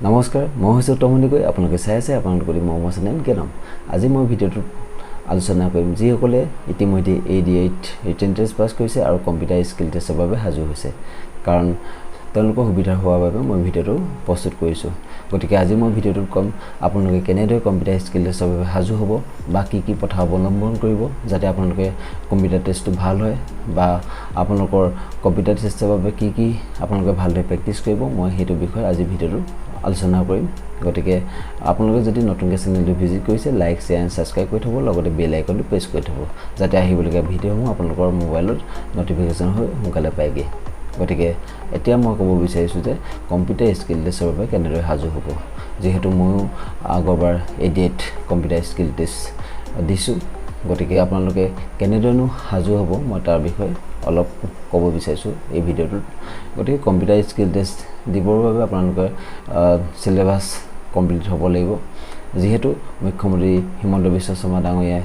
নমস্কাৰ মই হৈছো তমনিকৈ আপোনালোকে চাই আছে আপোনালোকৰ মম চেনেল জ্ঞানম আজি মই ভিডিওটো আলোচনা কৰিম যিসকলে ইতিমধ্যে ADRE ৰিটেন টেষ্ট পাছ কৰিছে আৰু কম্পিউটাৰ স্কিল টেষ্টৰ বাবে সাজু হৈছে কাৰণ তেওঁলোকৰ সুবিধা হোৱাৰ বাবে মই ভিডিওটো প্ৰস্তুত কৰিছো গতিকে আজি মই ভিডিওটোত কম আপোনালোকে কেনেদৰে কম্পিউটাৰ স্কিল টেষ্টৰ বাবে সাজু হ'ব বা কি পথা অৱলম্বন কৰিব যাতে আপোনালোকে কম্পিউটাৰ টেষ্টটো ভাল হয় বা আপোনালোকৰ কম্পিউটাৰ টেষ্টৰ বাবে কি আপোনালোকে ভালদৰে প্ৰেক্টিছ কৰিব মই হেতু বিষয়ে আজি ভিডিওটো আলোচনা কৰিম গতিকে আপোনালোকে যদি নতুনকৈ চেনেলটো ভিজিট কৰিছে লাইক শেয়াৰ এণ্ড সাবস্ক্ৰাইব কৰি থব লগতে বেল আইকনটো প্ৰেছ কৰি থব যাতে আহিবলগীয়া ভিডিওসমূহ আপোনালোকৰ মোবাইলত নটিফিকেশ্যন হৈ সোনকালে পায়গে গতিকে এতিয়া মই ক'ব বিচাৰিছো যে কম্পিউটাৰ স্কিল টেষ্টৰ বাবে কেনেদৰে সাজু হ'ব যেহেতু মই আগৰবাৰ ADRE কম্পিউটাৰ স্কিল টেষ্ট দিছো গতিকে আপোনালোকে কেনেদৰেনো সাজু হ'ব মই তাৰ বিষয়ে অলপ ক'ব বিচাৰিছো এই ভিডিওটোত গতিকে কম্পিউটাৰ স্কিল টেষ্ট দিবৰ বাবে আপোনালোকে সিলেবাস কমপ্লিট হ'ব লাগিব যেহেতু মুখ্যমন্ত্ৰী হিমন্ত বিশ্ব শৰ্মা ডাঙৰীয়াই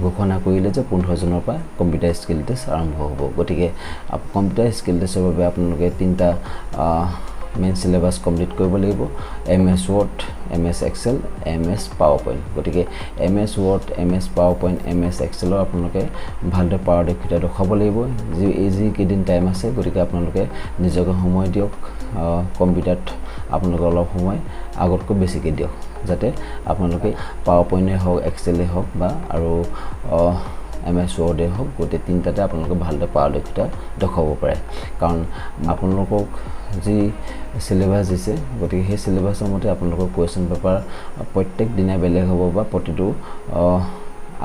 ঘোষণা কৰিলে যে 15 জুনৰ পৰা কম্পিউটাৰ স্কিল টেষ্ট আৰম্ভ হ'ব গতিকে কম্পিউটাৰ স্কিল টেষ্টৰ বাবে আপোনালোকে তিনটা মেইন সিলেবাস কমপ্লিট কৰিব লাগিব MS Word MS Excel MS PowerPoint গতিকে MS Word MS PowerPoint MS Excel আপোনালোকে ভালদৰে পাৰদৰ্শিতা দেখাব লাগিব যি কেইদিন টাইম আছে গতিকে আপোনালোকে নিজকে সময় দিয়ক কম্পিউটাৰত আপোনালোকে অলপ সময় আগতকৈ বেছিকৈ দিয়ক যাতে আপোনালোকে PowerPoint হওক Excel হওক বা আৰু MS Word হওক গোটেই তিনটাতে আপোনালোকে ভালদৰে পাৰদৰ্শিতা দেখাব পাৰে কাৰণ আপোনালোকক যি সিলেবাস দিছে গতিকে সেই সিলেবাসৰ মতে আপোনালোকৰ কোৱেশ্চন পেপাৰ প্ৰত্যেক দিনা বেলেগ হ'ব বা প্ৰতিটো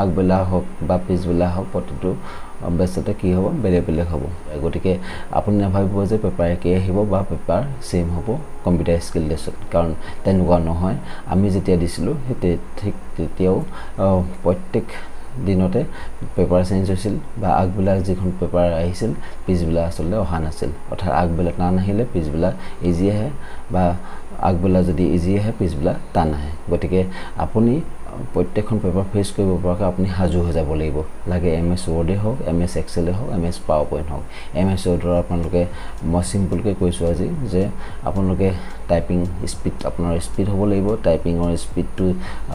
আগবেলা হওক বা পিছবেলা হওক প্ৰতিটো বেছতে কি হ'ব বেলেগ হ'ব গতিকে আপুনি নাভাবিব যে পেপাৰ একেই আহিব বা পেপাৰ সেম হ'ব কম্পিউটাৰ স্কিল টেষ্টত কাৰণ তেনেকুৱা নহয় আমি যেতিয়া দিছিলো ঠিক তেতিয়াও প্ৰত্যেক দিনতে পেপাৰ চেঞ্জ হৈছিল বা আগবেলা যিখন পেপাৰ আহিছিল পিছবেলা আসলে অহা নাছিল অৰ্থাৎ আগবেলা টান আহিলে পিছবেলা ইজি আহে বা আগবেলা যদি ইজি আহে পিছবেলা টান আহে গতিকে আপুনি প্ৰত্যেকখন পেপাৰ ফেচ কৰিব পৰাকৈ আপুনি সাজু হৈ যাব লাগিব লাগে MS Word হওক MS Excel হওক MS PowerPoint হওক MS Word আপোনালোকে মই সিম্পলকৈ কৈছো আজি যে আপোনালোকে টাইপিং স্পিড আপোনাৰ স্পিড হ'ব লাগিব টাইপিংৰ স্পিডটো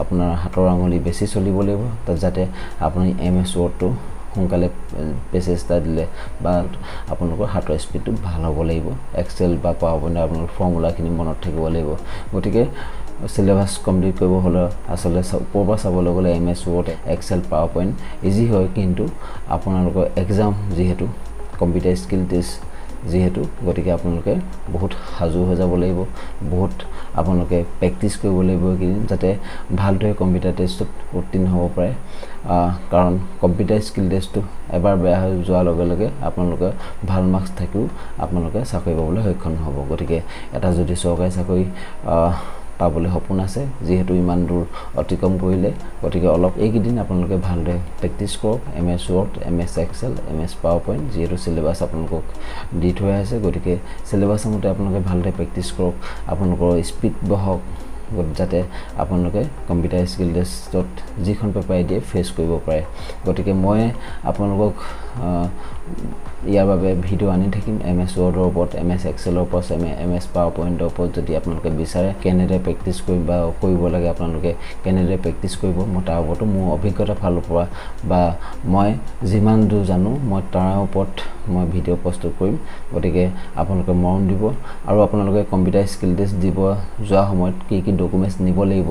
আপোনাৰ হাতৰ আঙুলি বেছি চলিব লাগিব যাতে আপুনি MS Word টো সোনকালে পেছেজটা দিলে বা আপোনালোকৰ হাতৰ স্পিডটো ভাল হ'ব লাগিব Excel বা PowerPoint আপোনালোকৰ ফৰ্মুলাখিনি মনত থাকিব লাগিব গতিকে সিলেবাস কমপ্লিট কৰিব হলে আসলে ওপৰপা চাবলৈ গ'লে MS Word Excel PowerPoint easy হয় কিন্তু আপোনালোকৰ এক্সাম যেহেতু কম্পিউটাৰ স্কিল টেষ্ট যেহেতু গতিকে আপোনালোকে বহুত সাজু হৈ যাব লাগিব বহুত আপোনালোকে প্ৰেক্টিছ কৰিব লাগিব যাতে ভালদৰে কম্পিউটাৰ টেষ্টত উত্তীৰ্ণ হ'ব পাৰে কাৰণ কম্পিউটাৰ স্কিল টেষ্টটো এবাৰ বেয়া হৈ যোৱাৰ লগে লগে আপোনালোকে ভাল মাৰ্কছ থাকিও আপোনালোকে চাকৰি পাবলৈ সক্ষম হ'ব গতিকে এটা যদি চৰকাৰী চাকৰি পাবলৈ সপোন আছে যেহেতু ইমান দূৰ অতিক্ৰম কৰিলে গতিকে অলপ এইকেইদিন আপোনালোকে ভালদৰে প্ৰেক্টিছ কৰক MS Word MS Excel MS PowerPoint যেহেতু সিলেবাস আপোনালোকক দি থোৱা আছে গতিকে সিলেবাসৰ মতে আপোনালোকে ভালদৰে প্ৰেক্টিছ কৰক আপোনালোকৰ স্পিড বহক যাতে আপোনালোকে কম্পিউটাৰ স্কিল টেষ্টত যিখন পেপাৰ দিয়ে ফেচ কৰিব পাৰে গতিকে মই আপোনালোকক ইয়াৰ বাবে ভিডিও আনি থাকিম MS Word ৰ ওপৰত MS Excel ৰ ওপৰত MS PowerPoint ৰ ওপৰত যদি আপোনালোকে বিচাৰে কেনেদৰে প্ৰেক্টিছ কৰিব বা কৰিব লাগে আপোনালোকে কেনেদৰে প্ৰেক্টিছ কৰিব মই তাৰ ওপৰতো মোৰ অভিজ্ঞতা ফালৰ পৰা বা মই যিমান দূৰ জানো মই তাৰ ওপৰত মই ভিডিও প্ৰস্তুত কৰিম গতিকে আপোনালোকে মৰম দিব আৰু আপোনালোকে কম্পিউটাৰ স্কিল টেষ্ট দিব যোৱা সময়ত কি ডকুমেন্টছ নিব লাগিব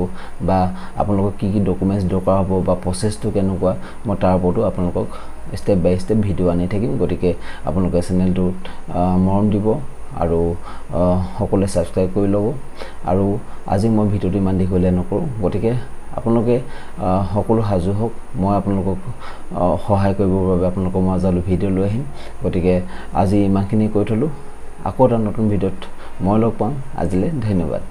বা আপোনালোকক কি ডকুমেন্টছ দৰকাৰ হ'ব বা প্ৰচেছটো কেনেকুৱা মই তাৰ ওপৰতো আপোনালোকক স্টেপ বাই স্টেপ ভিডিও আনি থাকিম গতিকে আপোনালোকে চেনেলটো মৰম দিব আৰু সকলোৱে সাবস্ক্ৰাইব কৰি ল'ব আৰু আজি মই ভিডিওটো ইমান দীঘলীয়া নকৰো গতিকে আপোনালোকে সকলো সাজু হওক মই আপোনালোকক সহায় কৰিবৰ বাবে আপোনালোকৰ মাজলৈ ভিডিও লৈ আহিম গতিকে আজি ইমানখিনি কৈ থলো আকৌ এটা নতুন ভিডিওত মই লগ পাম আজিলৈ ধন্যবাদ